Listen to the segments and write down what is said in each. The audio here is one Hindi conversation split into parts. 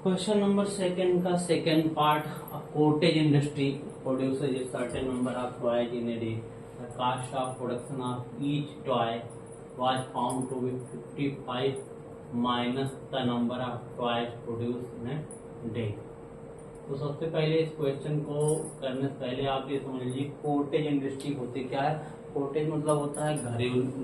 क्वेश्चन नंबर सेकंड का second part, cottage industry produces a certain number of toys in a day. The cost of production of each toy was found to be 55 minus the number of toys produced in a day. तो सबसे पहले इस क्वेश्चन को करने से पहले आप ये समझ लीजिए कॉटेज इंडस्ट्री होती क्या है। कॉटेज मतलब होता है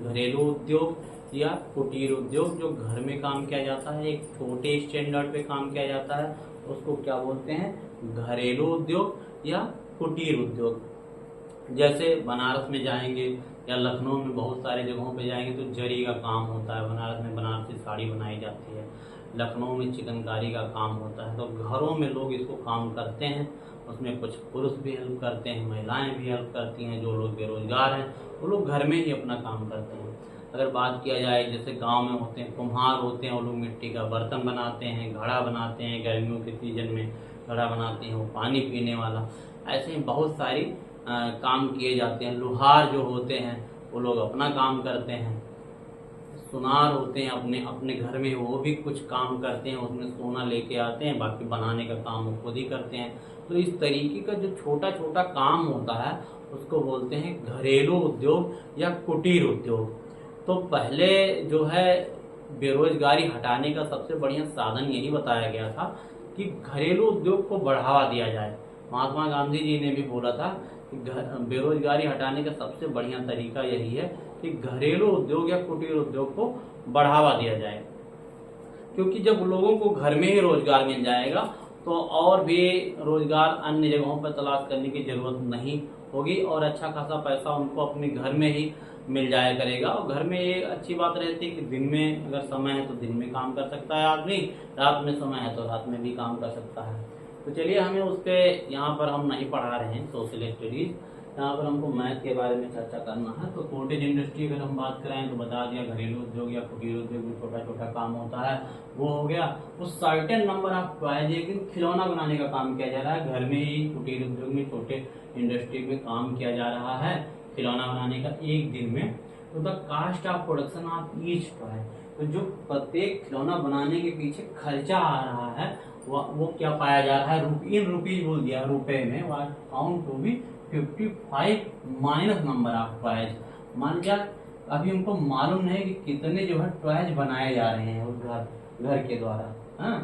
घरेलू उद्योग या कुटीर उद्योग, जो घर में काम किया जाता है, एक छोटे स्टैंडर्ड पे काम किया जाता है, उसको क्या बोलते हैं, घरेलू उद्योग या कुटीर उद्योग। जैसे बनारस में जाएंगे या लखनऊ में बहुत सारे जगहों पे जाएंगे तो जरी का काम होता है, बनारस में बनारसी साड़ी बनाई जाती है, लखनऊ में चिकनकारी का काम होता है। तो घरों में लोग इसको काम करते हैं, उसमें कुछ पुरुष भी हेल्प करते हैं, महिलाएं भी हेल्प करती हैं। जो लोग बेरोजगार हैं वो लोग घर में ही अपना काम करते हैं। अगर बात किया जाए जैसे गांव में होते हैं कुम्हार होते हैं, वो लोग मिट्टी का बर्तन बनाते हैं, घड़ा बनाते हैं, गर्मियों के सीजन में घड़ा बनाते हैं, वो पानी पीने वाला, ऐसे ही बहुत सारी काम किए जाते हैं। लोहार जो होते हैं वो लोग अपना काम करते हैं। सुनार होते हैं अपने अपने घर में, वो भी कुछ काम करते हैं, उसमें सोना लेके आते हैं, बाकी बनाने का काम वो खुद ही करते हैं। तो इस तरीके का जो छोटा छोटा काम होता है उसको बोलते हैं घरेलू उद्योग या कुटीर उद्योग। तो पहले जो है बेरोजगारी हटाने का सबसे बढ़िया साधन यही बताया गया था कि घरेलू उद्योग को बढ़ावा दिया जाए। महात्मा गांधी जी ने भी बोला था कि बेरोजगारी हटाने का सबसे बढ़िया तरीका यही है कि घरेलू उद्योग या कुटीर उद्योग को बढ़ावा दिया जाए, क्योंकि जब लोगों को घर में ही रोजगार मिल जाएगा तो और भी रोजगार अन्य जगहों पर तलाश करने की जरूरत नहीं होगी और अच्छा खासा पैसा उनको अपने घर में ही मिल जाया करेगा। और घर में ये अच्छी बात रहती है कि दिन में अगर समय है तो दिन में काम कर सकता है आदमी, रात में समय है तो रात में भी काम कर सकता है। तो चलिए, हमें उस पर यहाँ पर हम नहीं पढ़ा रहे हैं सोशल स्टडीज, यहाँ पर हमको मैथ के बारे में चर्चा करना है। तो कॉटेज इंडस्ट्री अगर हम बात करें तो बता दिया घरेलू उद्योग या कुटीर उद्योग में छोटा छोटा काम होता है, वो हो गया। उस सर्टेन नंबर ऑफ टॉयज, एक दिन खिलौना बनाने का काम किया जा रहा है घर में ही, कुटीर उद्योग में छोटे इंडस्ट्री में काम किया जा रहा है खिलौना बनाने का एक दिन में। तो the cost of production of each toy, तो जो प्रत्येक खिलौना बनाने के पीछे खर्चा आ रहा है वो क्या पाया जा रहा है, इन रुपीज बोल दिया, रुपए में, was found to be 55 minus number of toys. मान लिया अभी हमको मालूम नहीं कि कितने जो है टॉयज बनाए जा रहे हैं उस घर के द्वारा। हाँ,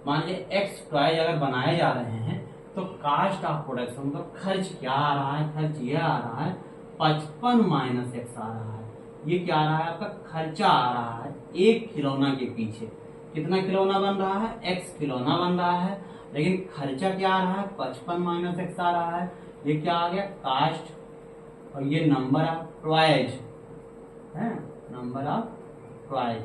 मान लिया एक्स टॉयज अगर बनाए जा रहे हैं तो कास्ट ऑफ प्रोडक्शन का खर्च क्या आ रहा है, खर्च ये आ रहा है 55 माइनस एक्स आ रहा है। ये क्या आ रहा है, आपका खर्चा आ रहा है एक खिलौना के पीछे। कितना खिलौना बन रहा है, एक्स खिलौना बन रहा है, लेकिन खर्चा क्या आ रहा है, 55 माइनस एक्स आ रहा है। ये क्या आ गया, कास्ट, और ये नंबर ऑफ टॉयज है, नंबर ऑफ टॉयज।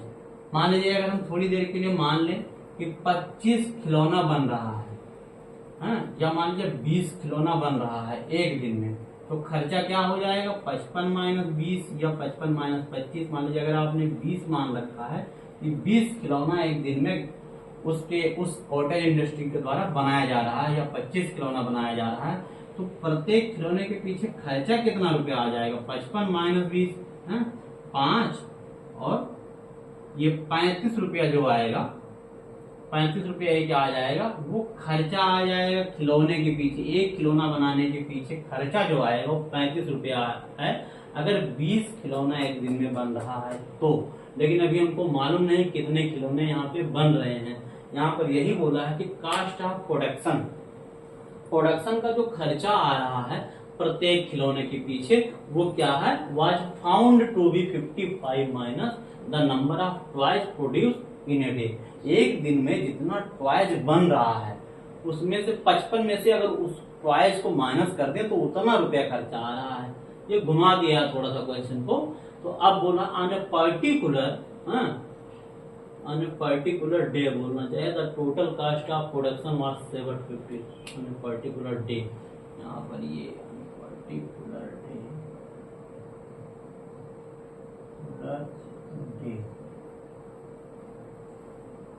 मान लीजिए अगर हम थोड़ी देर के लिए मान लें कि 25 खिलौना बन रहा है, या मान लीजिए 20 खिलौना बन रहा है एक दिन में, तो खर्चा क्या हो जाएगा, 55 माइनस 20 या 55 माइनस 25। मान लीजिए अगर आपने 20 मान रखा है कि 20 खिलौना एक दिन में उस कॉटेज इंडस्ट्री के द्वारा बनाया जा रहा है, या 25 खिलौना बनाया जा रहा है, तो प्रत्येक खिलौने के पीछे खर्चा कितना रुपया आ जाएगा, 55 माइनस 20 5, और ये 35 रुपया जो आएगा, 35 रुपया ये क्या आ जाएगा, वो खर्चा आ जाएगा खिलौने के पीछे। एक खिलौना बनाने के पीछे खर्चा जो आएगा वो 35 रुपया है, अगर 20 खिलौना एक दिन में बन रहा है तो। लेकिन अभी हमको मालूम नहीं कितने खिलौने यहाँ पे बन रहे हैं। यहाँ पर यही बोला है कि कास्ट ऑफ प्रोडक्शन, प्रोडक्शन का जो खर्चा आ रहा है प्रत्येक खिलौने के पीछे, वो क्या है, was found to be 55 minus the number of toys produce in a day. एक दिन में जितना टॉयज बन रहा है उसमें से 55 में से अगर उस टॉयज को माइनस कर दे तो उतना रुपया खर्चा आ रहा है। ये घुमा दिया थोड़ा सा क्वेश्चन को। तो अब बोला ऑन ए पर्टिकुलर डे बोलना चाहिए, the total cost of production was 750 on a particular day. यहाँ पर ये पर्टिकुलर डे,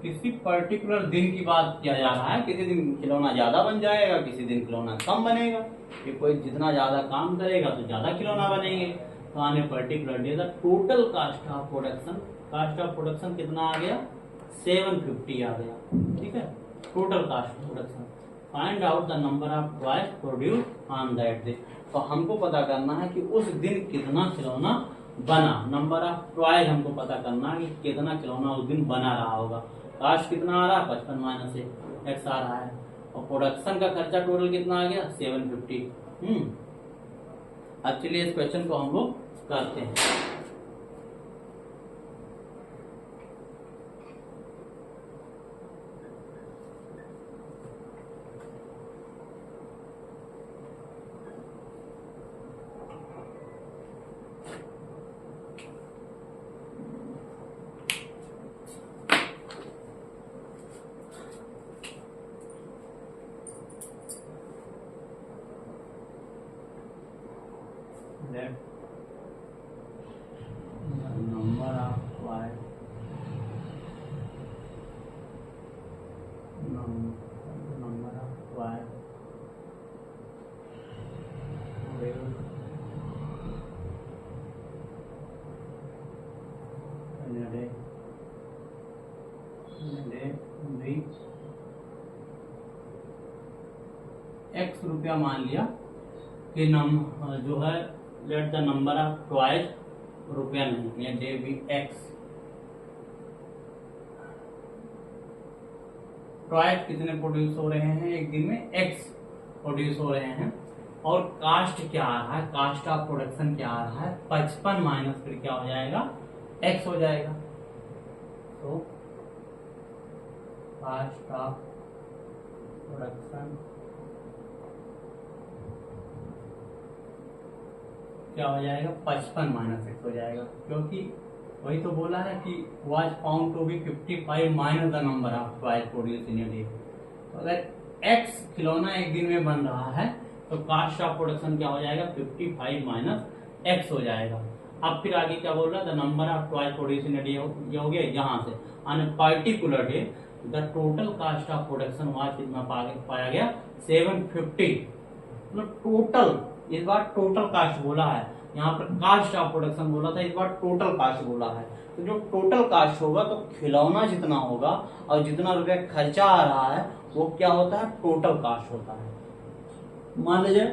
किसी पर्टिकुलर दिन की बात किया जा रहा है। किसी दिन खिलौना ज्यादा बन जाएगा, किसी दिन खिलौना कम बनेगा, कि कोई जितना ज्यादा काम करेगा तो ज्यादा खिलौना बनेंगे। तो on a particular day the total cost of production कितना आ गया, 750 आ गया। ठीक है, total cost of production, find out the number of toys produce on that day. तो हमको पता करना है कि उस दिन कितना खिलौना बना, नंबर ऑफ टॉयज हमको पता करना है कि कितना खिलौना उस दिन बना रहा होगा। कास्ट कितना आ रहा है 55 माइनस एक्स आ रहा है, और प्रोडक्शन का खर्चा टोटल कितना आ गया 750। अब चलिए इस क्वेश्चन को हम लोग करते हैं। That the number of y number of y will in a day be x रुपया मान लिया कि जो है let the number of toys, रुपया नहीं, डे बी एक्स। टॉयज कितने प्रोड्यूस हो रहे हैं एक दिन में, एक्स प्रोड्यूस हो रहे हैं, और कास्ट क्या आ रहा है, कास्ट ऑफ प्रोडक्शन क्या आ रहा है 55 माइनस फिर क्या हो जाएगा एक्स हो जाएगा। तो कास्ट ऑफ प्रोडक्शन क्या हो जाएगा 55 माइनस एक्स हो जाएगा, क्योंकि वही तो बोला है कि was found to be 55 minus the number of toys produce in a day. तो अगर एक्स खिलौना एक दिन में बन रहा है तो कास्ट ऑफ प्रोडक्शन क्या हो जाएगा 55 माइनस एक्स हो जाएगा। अब फिर आगे क्या बोल रहा है, the number of toys produce in a day, ये हो गया यहाँ से, on a particular day the total cost of production was कितना पाया गया 750। मतलब टोटल, इस बार टोटल कास्ट बोला है, यहाँ पर कास्ट ऑफ प्रोडक्शन बोला था, इस बार टोटल कास्ट बोला है। तो जो टोटल कास्ट होगा तो खिलौना जितना होगा और जितना रुपया खर्चा आ रहा है वो क्या होता है टोटल कास्ट होता है। मान लीजिए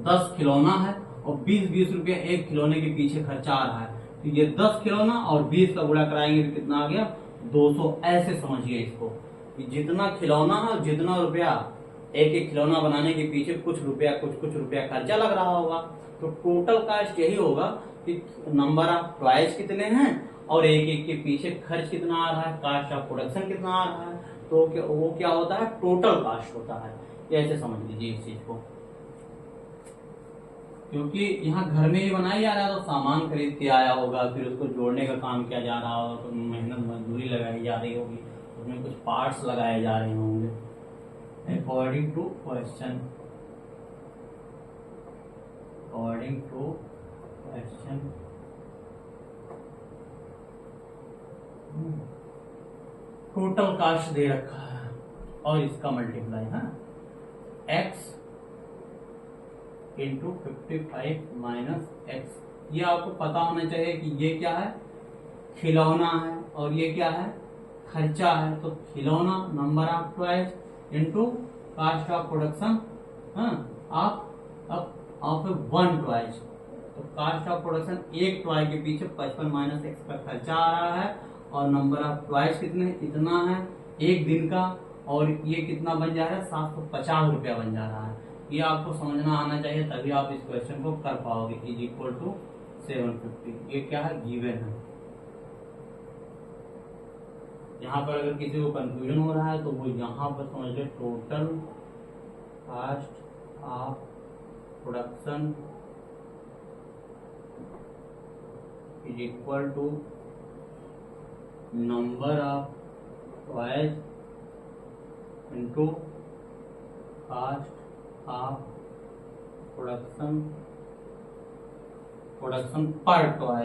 10 खिलौना है और 20-20 रुपया एक खिलौने के पीछे खर्चा आ रहा है, तो ये 10 खिलौना और 20 का गुणा कराएंगे तो कितना आ गया 200। ऐसे समझिए इसको कि जितना खिलौना है और जितना रुपया एक एक खिलौना बनाने के पीछे कुछ रुपया खर्चा लग रहा होगा, तो टोटल कास्ट यही होगा कि नंबर ऑफ टॉयज कितने हैं और एक एक के पीछे खर्च कितना आ रहा है, कास्ट ऑफ प्रोडक्शन कितना आ रहा है, तो वो क्या होता है टोटल कास्ट होता है। ऐसे समझ लीजिए इस चीज को, क्योंकि यहाँ घर में ही बनाया जा रहा है तो सामान खरीद के आया होगा, फिर उसको जोड़ने का काम किया जा रहा होगा, तो मेहनत मजदूरी लगाई जा रही होगी, उसमें कुछ पार्ट्स लगाए जा रहे होंगे। According to question, total cost दे रखा है और इसका मल्टीप्लाई है x इंटू 55 माइनस एक्स। ये आपको पता होना चाहिए कि ये क्या है खिलौना है और ये क्या है खर्चा है। तो खिलौना number of toys into cost of production of 1 toys. तो कास्ट ऑफ प्रोडक्शन एक टॉय के पीछे 55 माइनस एक्स का खर्चा आ रहा है और नंबर ऑफ टॉयज कितने इतना है एक दिन का, और ये कितना बन जा रहा है 750 रुपया बन जा रहा है। ये आपको समझना आना चाहिए तभी आप इस क्वेश्चन को कर पाओगे। इज इक्वल टू 750 ये क्या है गिवन है। यहाँ पर अगर किसी को कंफ्यूजन हो रहा है तो वो यहाँ पर समझ ले total cost of production is equal to number of toys into cost of production per toy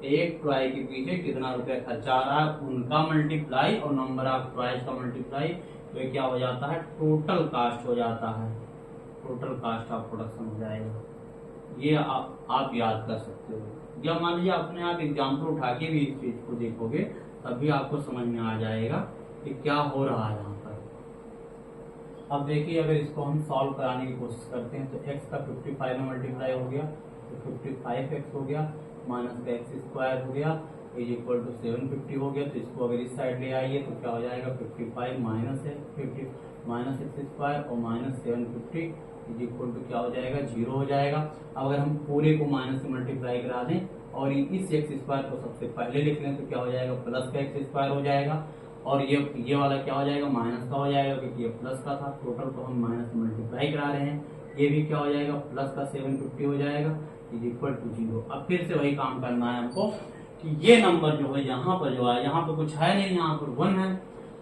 एक टॉय के पीछे कितना रुपया खर्चा आ रहा है उनका मल्टीप्लाई और नंबर ऑफ टॉयज का मल्टीप्लाई, तो क्या हो जाता है टोटल कास्ट हो जाता है, टोटल कास्ट ऑफ प्रोडक्शन हो जाएगा। ये आप याद कर सकते हो। जब मान लीजिए अपने आप एग्जाम्पल उठा के भी इस चीज को देखोगे तब भी आपको समझ में आ जाएगा कि क्या हो रहा है यहाँ पर। अब देखिए अगर इसको हम सॉल्व कराने की कोशिश करते हैं तो x का 55 में मल्टीप्लाई हो गया तो 55x हो गया, माइनस का एक्स स्क्वायर हो गया इज इक्वल टू 750 हो गया। तो इसको अगर इस साइड ले आइए तो क्या हो जाएगा 55 माइनस है 50 माइनस एक्स स्क्वायर और माइनस 750 इज इक्वल टू क्या हो जाएगा 0 हो जाएगा। अगर हम पूरे को माइनस से मल्टीप्लाई करा दें और इस एक्स स्क्वायर को सबसे पहले लिख लें तो क्या हो जाएगा प्लस का एक्स स्क्वायर हो जाएगा और ये वाला क्या हो जाएगा माइनस का हो जाएगा क्योंकि ये प्लस का था। टोटल को हम माइनस मल्टीप्लाई करा रहे हैं, ये भी क्या हो जाएगा प्लस का 750 हो जाएगा इज इक्वल टू 0। अब फिर से वही काम करना है हमको कि ये नंबर जो है यहाँ पर जो है यहाँ पर कुछ है नहीं, यहाँ पर 1 है।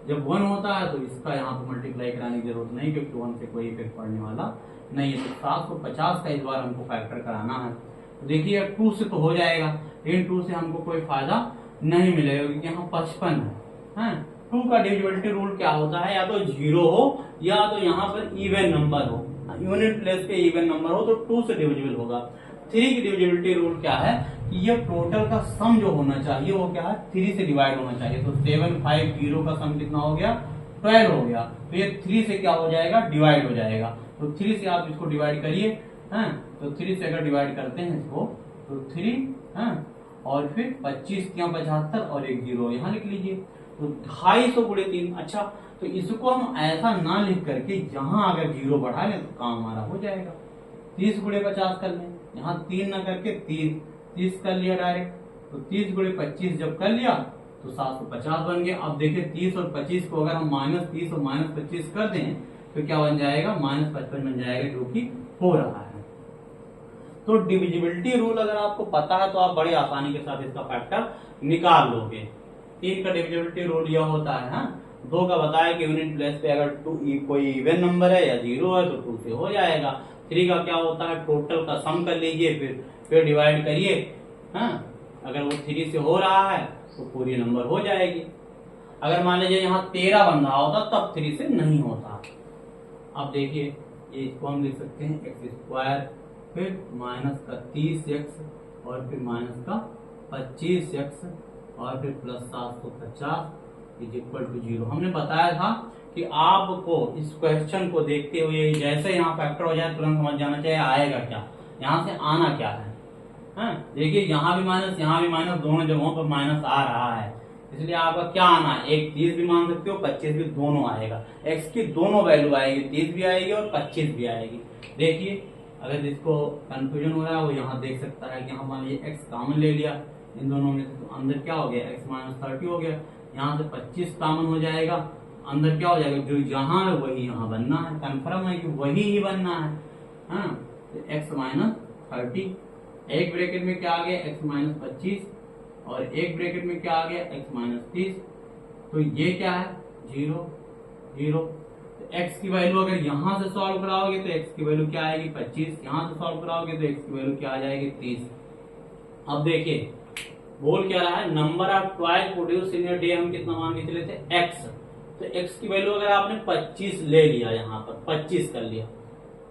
जब 1 होता है तो इसका यहाँ पर मल्टीप्लाई कराने की जरूरत नहीं क्योंकि 1 से कोई इफेक्ट पड़ने वाला नहीं है। तो 750 का इस बार हमको फैक्टर कराना है। तो देखिए 2 से तो हो जाएगा लेकिन 2 से हमको कोई फायदा नहीं मिलेगा क्योंकि यहाँ 55 है। 2 का डिविजिबिलिटी रूल क्या होता है, या तो 0 हो या तो यहाँ पर इवन नंबर हो, यूनिट प्लेस पे इवन नंबर हो तो 2 से डिविजिबल होगा। 3 की डिविजिबिलिटी रूल क्या है कि ये टोटल का सम जो होना चाहिए वो क्या है 3 से डिवाइड होना चाहिए। तो 750 का सम कितना हो गया 12 हो गया, तो ये 3 से क्या हो जाएगा डिवाइड हो जाएगा। तो 3 से आप इसको डिवाइड करिए, तो 3 से अगर डिवाइड करते हैं इसको तो 3 और फिर 25 क्या 75 और एक 0 यहाँ लिख लीजिए तो 250 गुणे 3। अच्छा तो इसको हम ऐसा ना लिख करके यहाँ अगर 0 बढ़ा लें तो काम हमारा हो जाएगा। 30 गुणे 50 कर लें, यहाँ 3 ना करके 30 कर लिया डायरेक्ट। तो 30 गुणे 25 जब कर लिया तो 750 बन गया। अब देखिए 30 और 25 को अगर हम माइनस 30 और माइनस 25 कर दें तो क्या बन जाएगा माइनस 55 बन जाएगा जो कि हो रहा है। तो डिविजिबिलिटी रूल अगर आपको पता है तो आप बड़े आसानी के साथ इसका फैक्टर निकाल लोगे। 3 का डिविजिबिलिटी रूल यह होता है 2 का बताया कि यूनिट प्लेस पे अगर कोई इवन नंबर है या 0 है तो 2 से हो जाएगा। 3 का क्या होता है टोटल का सम कर लीजिए फिर डिवाइड करिए। अगर वो 3 से हो रहा है तो पूरी नंबर हो जाएगी। अगर मान लीजिए यहाँ 13 बन रहा होता तब 3 से नहीं होता। अब देखिए इसको हम लिख सकते हैं एक्स स्क्वायर फिर माइनस का 30x और फिर माइनस का 25x और फिर प्लस 750 इज इक्वल टू 0। हमने बताया था कि आपको इस क्वेश्चन को देखते हुए जैसे यहाँ फैक्टर हो जाए तुरंत समझ जाना चाहिए आएगा क्या, यहाँ से आना क्या है। देखिए यहाँ भी माइनस दोनों जगहों पर माइनस आ रहा है, इसलिए आपका क्या आना है एक 30 भी मान सकते हो 25 भी दोनों आएगा। x की दोनों वैल्यू आएगी, 30 भी आएगी और 25 भी आएगी। देखिए अगर जिसको कंफ्यूजन हो रहा है वो यहाँ देख सकता है कि यहाँ मान लीजिए x कॉमन ले लिया इन दोनों में तो अंदर क्या हो गया x माइनस 30 हो गया, यहाँ से 25 कॉमन हो जाएगा, अंदर क्या हो जाएगा जो यहाँ है वही यहाँ बनना है। कंफर्म है कि वही ही बनना है। तो x माइनस 30 एक ब्रैकेट में क्या आ गया x माइनस 25 और एक ब्रैकेट में क्या आ गया x माइनस 30। तो ये क्या है 0 0। तो x की वैल्यू अगर यहाँ से सॉल्व कराओगे तो x की वैल्यू क्या आएगी 25, यहाँ से सॉल्व कराओगे तो x की वैल्यू क्या आ जाएगी 30। अब देखिए बोल क्या रहा है number of toys produce in a day हम कितना मान के चले थे x। तो x की वैल्यू अगर आपने 25 ले लिया यहाँ पर 25 कर लिया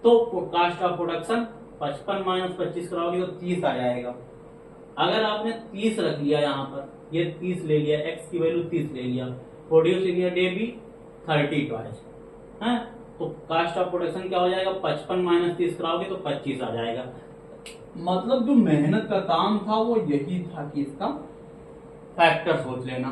तो कॉस्ट ऑफ प्रोडक्शन 55 माइनस 25 कराओगे तो 30 आ जाएगा। अगर आपने 30 रख लिया यहाँ पर ये 30 ले लिया x की वैल्यू 30 ले लिया प्रोड्यूस इन अ डे भी 30 टॉयज है तो कॉस्ट ऑफ प्रोडक्शन क्या हो जाएगा 55 माइनस 30 कराओगे तो 25 आ जाएगा। मतलब जो मेहनत का काम था वो यही था कि इसका फैक्टर सोच लेना।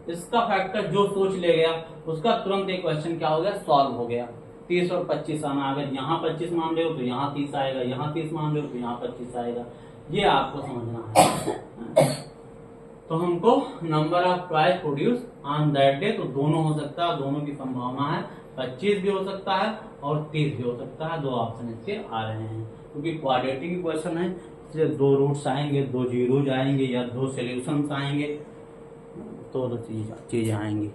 इसका फैक्टर जो सोच ले गया उसका तुरंत एक क्वेश्चन क्या हो गया सॉल्व हो गया। 30 और 25 आना, अगर यहाँ 25 मान रहे हो तो यहाँ 30 आएगा, यहाँ 30 मान रहे हो तो यहाँ 25 आएगा। ये आपको समझना है। तो हमको number of toys produce on that day तो दोनों हो सकता है, दोनों की संभावना है 25 भी हो सकता है और 30 भी हो सकता है। 2 ऑप्शन इससे आ रहे हैं क्योंकि क्वाड्रेटिक क्वेश्चन है इसलिए 2 रूट्स आएंगे, 2 जीरोज आएंगे या 2 सॉल्यूशंस आएंगे, तो चीजें आएंगी।